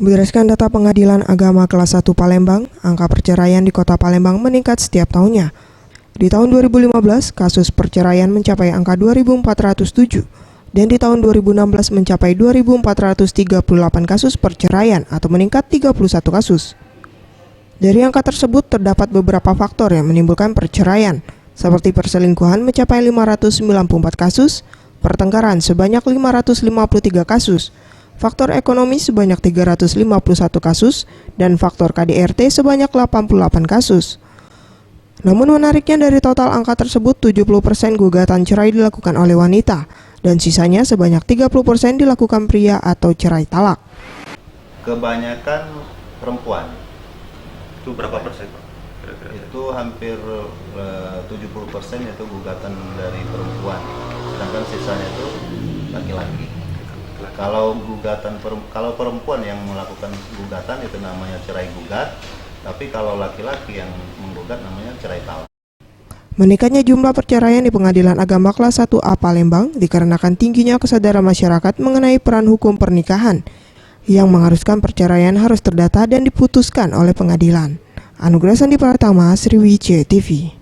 Berdasarkan data Pengadilan Agama Kelas 1 Palembang, angka perceraian di Kota Palembang meningkat setiap tahunnya. Di tahun 2015, kasus perceraian mencapai angka 2.407, dan di tahun 2016 mencapai 2.438 kasus perceraian atau meningkat 31 kasus. Dari angka tersebut terdapat beberapa faktor yang menimbulkan perceraian, seperti perselingkuhan mencapai 594 kasus, pertengkaran sebanyak 553 kasus, faktor ekonomi sebanyak 351 kasus, dan faktor KDRT sebanyak 88 kasus. Namun menariknya dari total angka tersebut 70% gugatan cerai dilakukan oleh wanita, dan sisanya sebanyak 30% dilakukan pria atau cerai talak. Kebanyakan perempuan. Itu berapa persen, Pak? Itu hampir 70% itu gugatan dari perempuan, sedangkan sisanya itu laki-laki. Kalau perempuan yang melakukan gugatan itu namanya cerai gugat, tapi kalau laki-laki yang menggugat namanya cerai talak. Meningkatnya jumlah perceraian di Pengadilan Agama Kelas 1A Palembang dikarenakan tingginya kesadaran masyarakat mengenai peran hukum pernikahan yang mengharuskan perceraian harus terdata dan diputuskan oleh pengadilan. Anugerah Sandi Pratama, Sriwijaya TV.